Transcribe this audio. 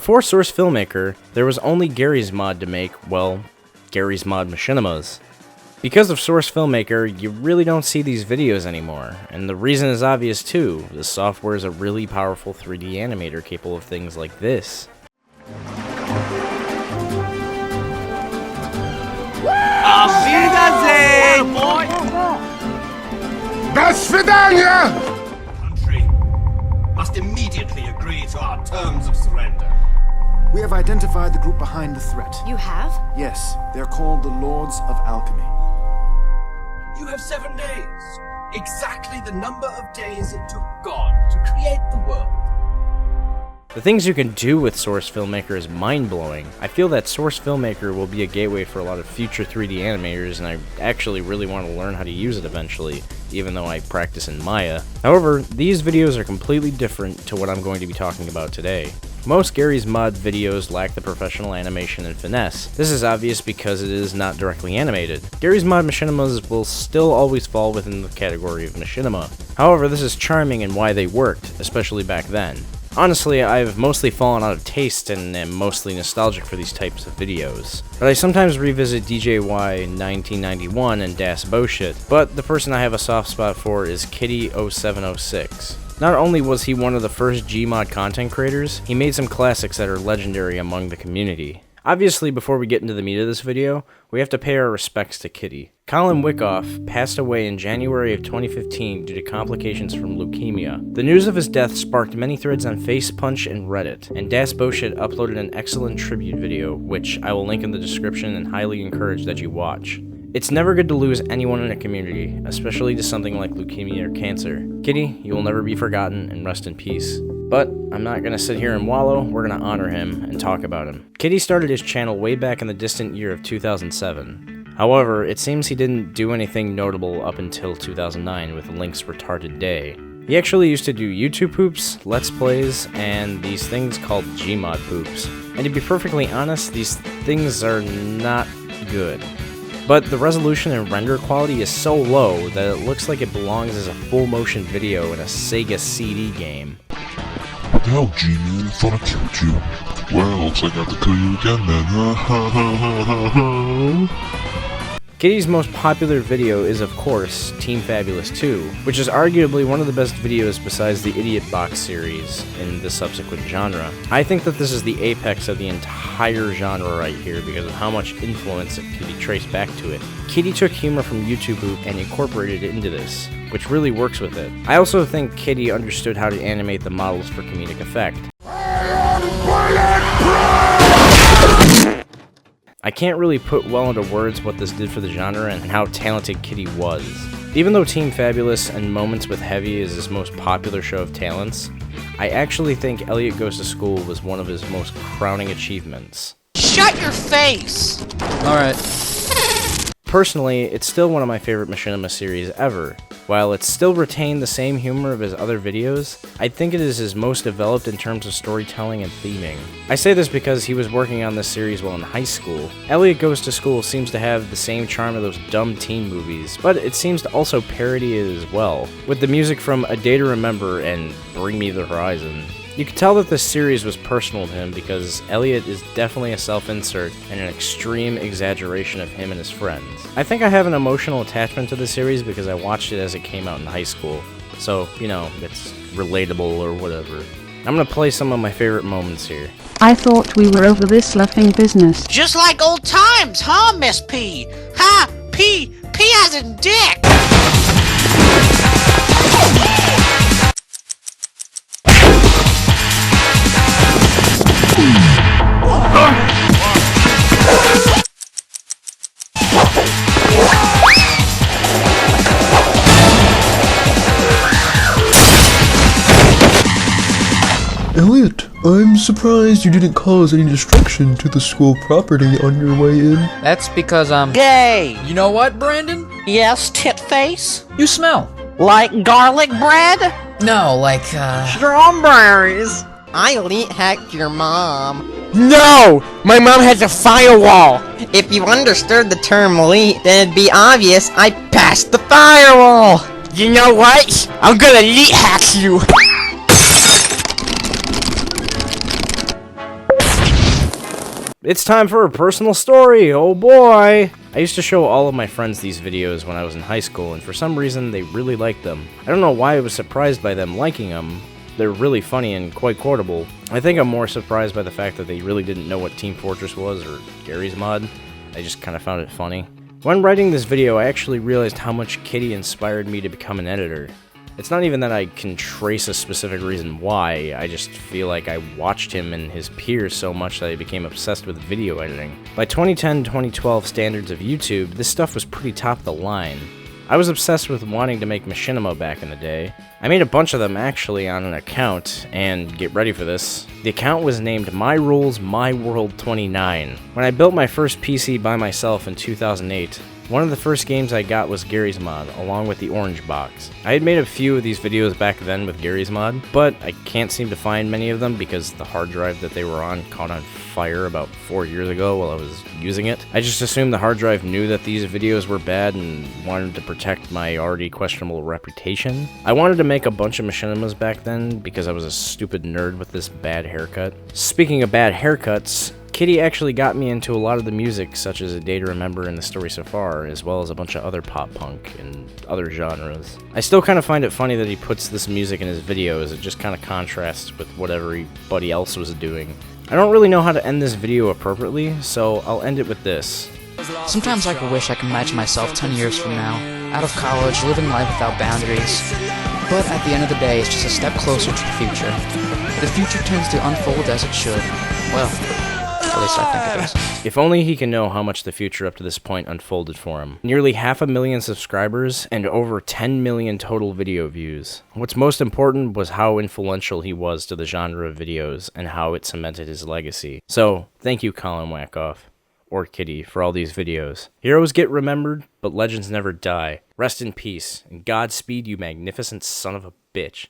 Before Source Filmmaker, there was only Garry's Mod to make, well, Garry's Mod Machinimas. Because of Source Filmmaker, you really don't see these videos anymore, and the reason is obvious too. The software is a really powerful 3D animator capable of things like this. Auf Wiedersehen! До свидания! Country must immediately agree to our terms of surrender. We have identified the group behind the threat. You have? Yes, they're called the Lords of Alchemy. You have 7 days. Exactly the number of days it took God to create the world. The things you can do with Source Filmmaker is mind-blowing. I feel that Source Filmmaker will be a gateway for a lot of future 3D animators, and I actually really want to learn how to use it eventually, even though I practice in Maya. However, these videos are completely different to what I'm going to be talking about today. Most Garry's Mod videos lack the professional animation and finesse. This is obvious because it is not directly animated. Garry's Mod Machinimas will still always fall within the category of machinima. However, this is charming in why they worked, especially back then. Honestly, I've mostly fallen out of taste and am mostly nostalgic for these types of videos. But I sometimes revisit DJY1991 and Das Boshit, but the person I have a soft spot for is Kitty0706. Not only was he one of the first Gmod content creators, he made some classics that are legendary among the community. Obviously, before we get into the meat of this video, we have to pay our respects to Kitty. Colin Wickoff passed away in January of 2015 due to complications from leukemia. The news of his death sparked many threads on Facepunch and Reddit, and Das Boshit uploaded an excellent tribute video, which I will link in the description and highly encourage that you watch. It's never good to lose anyone in a community, especially to something like leukemia or cancer. Kitty, you will never be forgotten, and rest in peace. But I'm not gonna sit here and wallow, we're gonna honor him and talk about him. Kitty started his channel way back in the distant year of 2007. However, it seems he didn't do anything notable up until 2009 with Link's Retarded Day. He actually used to do YouTube poops, Let's Plays, and these things called Gmod poops. And to be perfectly honest, these things are not good. But the resolution and render quality is so low that it looks like it belongs as a full motion video in a Sega CD game. What the hell, G-Man? I thought I killed you. Well, looks like I have to kill you again then. Kitty's most popular video is, of course, Team Fabulous 2, which is arguably one of the best videos besides the Idiot Box series in the subsequent genre. I think that this is the apex of the entire genre right here because of how much influence it can be traced back to it. Kitty took humor from YouTube Boop and incorporated it into this, which really works with it. I also think Kitty understood how to animate the models for comedic effect. I can't really put well into words what this did for the genre and how talented Kitty was. Even though Team Fabulous and Moments with Heavy is his most popular show of talents, I actually think Elliot Goes to School was one of his most crowning achievements. Shut your face! Alright. Personally, it's still one of my favorite Machinima series ever. While it still retained the same humor of his other videos, I think it is his most developed in terms of storytelling and theming. I say this because he was working on this series while in high school. Elliot Goes to School seems to have the same charm of those dumb teen movies, but it seems to also parody it as well, with the music from A Day to Remember and Bring Me the Horizon. You can tell that this series was personal to him because Elliot is definitely a self-insert and an extreme exaggeration of him and his friends. I think I have an emotional attachment to the series because I watched it as it came out in high school, so, you know, it's relatable or whatever. I'm gonna play some of my favorite moments here. I thought we were over this laughing business. Just like old times, huh, Miss P? Ha! P as in dick! Elliot, I'm surprised you didn't cause any destruction to the school property on your way in. That's because I'm gay. You know what, Brandon? Yes, tit face? You smell. Like garlic bread? No, like, strawberries. I leet-hacked your mom. No! My mom has a firewall! If you understood the term leet, then it'd be obvious I passed the firewall! You know what? I'm gonna leet-hack you! It's time for a personal story, oh boy! I used to show all of my friends these videos when I was in high school, and for some reason they really liked them. I don't know why I was surprised by them liking them. They're really funny and quite quotable. I think I'm more surprised by the fact that they really didn't know what Team Fortress was or Garry's Mod. I just kind of found it funny. When writing this video, I actually realized how much Kitty inspired me to become an editor. It's not even that I can trace a specific reason why, I just feel like I watched him and his peers so much that I became obsessed with video editing. By 2010-2012 standards of YouTube, this stuff was pretty top of the line. I was obsessed with wanting to make machinima back in the day. I made a bunch of them actually on an account, and get ready for this. The account was named My Rules My World 29. When I built my first PC by myself in 2008, one of the first games I got was Garry's Mod, along with the orange box. I had made a few of these videos back then with Garry's Mod, but I can't seem to find many of them because the hard drive that they were on caught on fire about 4 years ago while I was using it. I just assumed the hard drive knew that these videos were bad and wanted to protect my already questionable reputation. I wanted to make a bunch of machinimas back then because I was a stupid nerd with this bad haircut. Speaking of bad haircuts, Kitty actually got me into a lot of the music, such as A Day to Remember and The Story So Far, as well as a bunch of other pop punk and other genres. I still kind of find it funny that he puts this music in his videos. It just kind of contrasts with what everybody else was doing. I don't really know how to end this video appropriately, so I'll end it with this. Sometimes I wish I could imagine myself 10 years from now, out of college, living life without boundaries. But at the end of the day, it's just a step closer to the future. The future tends to unfold as it should. Well, at least I think it does. If only he can know how much the future up to this point unfolded for him. Nearly 500,000 subscribers and over 10 million total video views. What's most important was how influential he was to the genre of videos and how it cemented his legacy. So, thank you Colin Wackoff, or Kitty, for all these videos. Heroes get remembered, but legends never die. Rest in peace, and Godspeed, you magnificent son of a bitch.